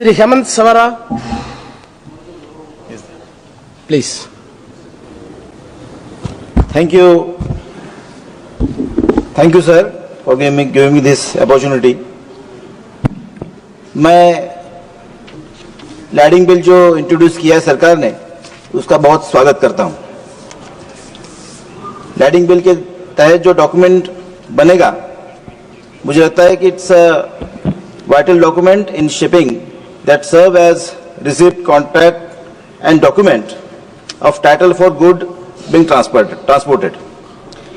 Shri Hemant Savara, please. Thank you, sir, for giving me this opportunity. मैं lading bill जो introduce किया है सरकार ने, उसका बहुत स्वागत करता हूं। लैडिंग बिल के तहत जो डॉक्यूमेंट बनेगा, मुझे लगता है कि it's a vital document in shipping that serve as receipt, contract and document of title for good being transported.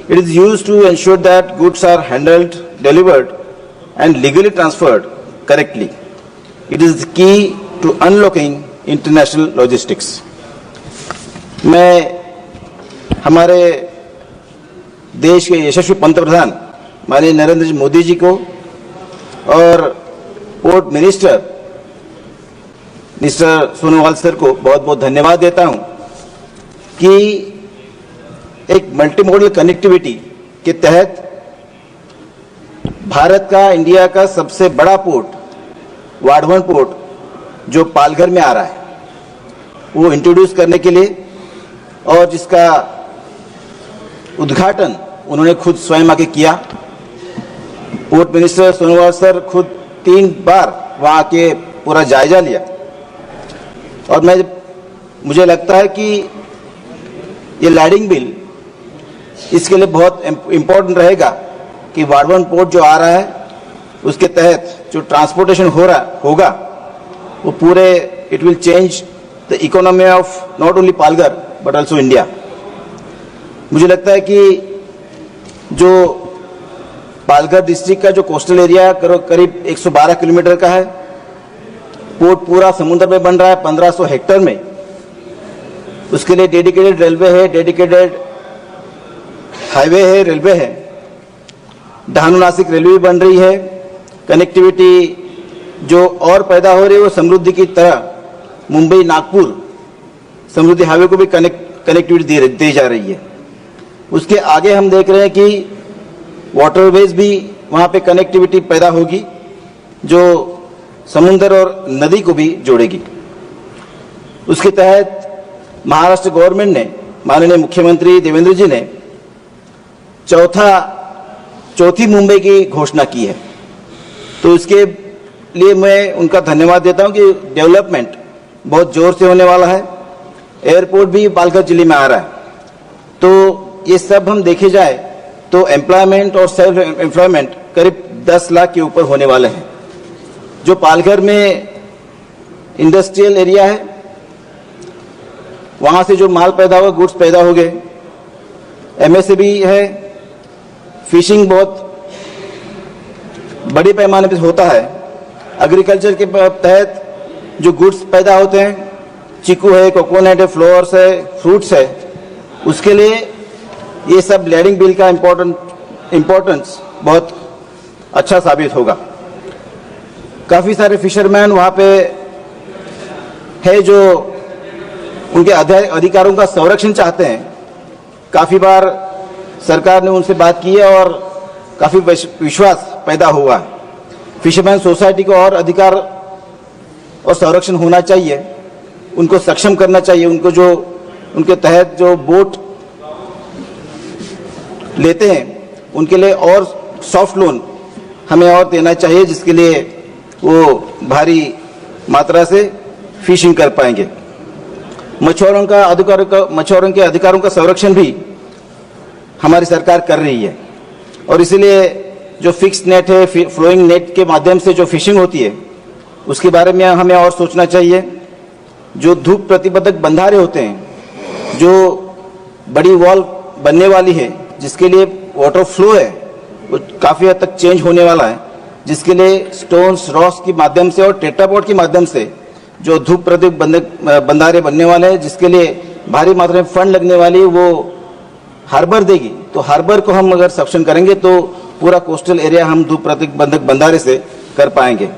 It is used to ensure that goods are handled, delivered and legally transferred correctly. It is the key to unlocking international logistics. मैं हमारे देश के यशस्वी पंतप्रधान माननीय नरेंद्र मोदी जी को और port minister mister Sonowal sir को बहुत बहुत धन्यवाद देता हूं कि एक मल्टी मॉडल कनेक्टिविटी के तहत भारत का, इंडिया का सबसे बड़ा पोर्ट वाधवन पोर्ट जो पालघर में आ रहा है, वो इंट्रोड्यूस करने के लिए, और जिसका उद्घाटन उन्होंने खुद स्वयं आके किया। पोर्ट मिनिस्टर सोनोवाल सर खुद 3 बार वहां आके पूरा जायजा लिया, और मुझे लगता है कि ये लैडिंग बिल इसके लिए बहुत इम्पोर्टेंट रहेगा कि वाधवन पोर्ट जो आ रहा है, उसके तहत जो ट्रांसपोर्टेशन होगा वो पूरे it will change the economy of not only Palghar but also India. मुझे लगता है कि जो पालघर डिस्ट्रिक्ट का जो कोस्टल एरिया करीब 112 किलोमीटर का है, पोर्ट पूरा समुद्र में बन रहा है 1500 हेक्टेयर में। उसके लिए डेडिकेटेड रेलवे है, डेडिकेटेड हाईवे है, रेलवे है, डहाणू नासिक रेलवे बन रही है। कनेक्टिविटी जो और पैदा हो रही है वो समृद्धि की तरह मुंबई नागपुर समृद्धि हाईवे को भी कनेक्टिविटी दी जा रही है। उसके आगे हम देख रहे हैं कि वाटरवेज भी वहां पे कनेक्टिविटी पैदा होगी जो समुद्र और नदी को भी जोड़ेगी। उसके तहत महाराष्ट्र गवर्नमेंट ने, माननीय मुख्यमंत्री देवेंद्र जी ने चौथी मुंबई की घोषणा की है। तो इसके लिए मैं उनका धन्यवाद देता हूं कि डेवलपमेंट बहुत जोर से होने वाला है। एयरपोर्ट भी पालघर जिले में आ रहा है। तो ये सब हम देखे जाए तो एम्प्लॉयमेंट और सेल्फ एम्प्लॉयमेंट करीब 10 लाख के ऊपर होने वाले हैं। जो पालघर में इंडस्ट्रियल एरिया है, वहां से जो माल पैदा हुआ, गुड्स पैदा हो गए, एमएसएमई है, फिशिंग बहुत बड़ी पैमाने पर होता है। एग्रीकल्चर के तहत जो गुड्स पैदा होते हैं, चीकू है, कोकोनट है, फ्लावर्स है, फ्रूट्स है, उसके लिए ये सब लैडिंग बिल का इम्पोर्टेंस बहुत अच्छा साबित होगा। काफी सारे फिशरमैन वहां पे है जो उनके अधिकारों का संरक्षण चाहते हैं। काफी बार सरकार ने उनसे बात की है और काफी विश्वास पैदा हुआ है। फिशरमैन सोसाइटी को और अधिकार और संरक्षण होना चाहिए, उनको सक्षम करना चाहिए। उनको जो उनके तहत जो बोट लेते हैं उनके लिए और सॉफ्ट लोन हमें और देना चाहिए, जिसके लिए वो भारी मात्रा से फिशिंग कर पाएंगे। मछुआरों के अधिकारों का संरक्षण भी हमारी सरकार कर रही है, और इसीलिए जो फिक्स्ड नेट है, फ्लोइंग नेट के माध्यम से जो फिशिंग होती है, उसके बारे में हमें और सोचना चाहिए। जो धूप प्रतिबंधक बंधारे होते हैं, जो बड़ी वॉल बनने वाली है, जिसके लिए वाटर फ्लो है वो काफी हद तक चेंज होने वाला है, जिसके लिए स्टोन्स, रॉक्स के माध्यम से और टेट्रापोड के माध्यम से जो धूप प्रतिबंधक बंधारे बनने वाले हैं, जिसके लिए भारी मात्रा में फंड लगने वाली, वो हार्बर देगी। तो हार्बर को हम अगर सक्षम करेंगे तो पूरा कोस्टल एरिया हम धूप प्रतिबंधक बंधारे से कर पाएंगे।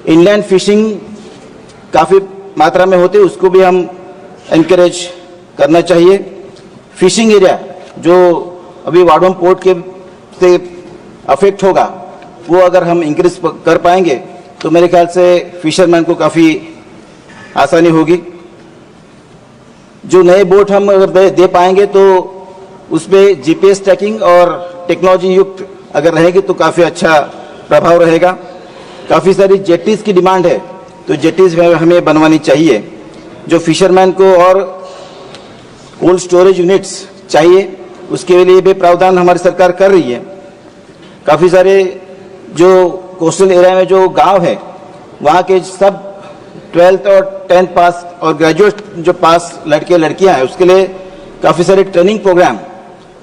इनलैंड फिशिंग काफी मात्रा में होती है, उसको भी हम एनकरेज करना चाहिए। फिशिंग एरिया जो अभी वाधवन पोर्ट के से अफेक्ट होगा, वो अगर हम इंक्रीज कर पाएंगे तो मेरे ख्याल से फिशरमैन को काफ़ी आसानी होगी। जो नए बोट हम अगर दे पाएंगे तो उसमें जीपीएस ट्रैकिंग और टेक्नोलॉजी युक्त अगर रहेगी तो काफ़ी अच्छा प्रभाव रहेगा। काफ़ी सारी जेटीज़ की डिमांड है, तो जेटीज़ हमें बनवानी चाहिए। जो फिशरमैन को और कोल्ड स्टोरेज यूनिट्स चाहिए, उसके लिए भी प्रावधान हमारी सरकार कर रही है। काफ़ी सारे जो कोस्टल एरिया में जो गांव है, वहाँ के सब 12th और 10th पास और ग्रेजुएट जो पास लड़के लड़कियां हैं, उसके लिए काफ़ी सारे ट्रेनिंग प्रोग्राम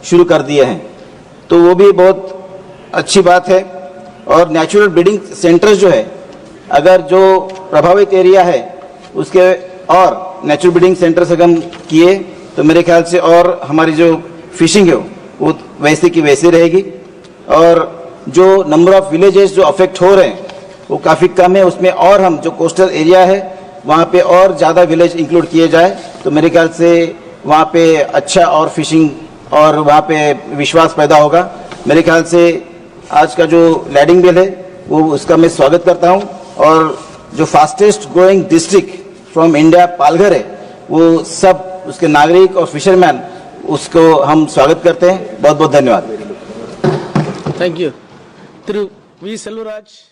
शुरू कर दिए हैं, तो वो भी बहुत अच्छी बात है। और नेचुरल ब्रीडिंग सेंटर्स जो है, अगर जो प्रभावित एरिया है उसके और नेचुरल ब्रीडिंग सेंटर्स अगर हम किए तो मेरे ख्याल से और हमारी जो फिशिंग है वो वैसे की वैसे रहेगी। और जो नंबर ऑफ विलेजेस जो अफेक्ट हो रहे हैं वो काफ़ी कम है, उसमें और हम जो कोस्टल एरिया है वहाँ पे और ज़्यादा विलेज इंक्लूड किए जाए तो मेरे ख्याल से वहाँ पे अच्छा और फिशिंग और वहाँ पे विश्वास पैदा होगा। मेरे ख्याल से आज का जो लैंडिंग बिल है वो उसका मैं स्वागत करता हूँ। और जो fastest growing district from India Palghar है, वो सब उसके नागरिक और फिशरमैन उसको हम स्वागत करते हैं। बहुत बहुत धन्यवाद। Thank you. Through V. Selvaraj.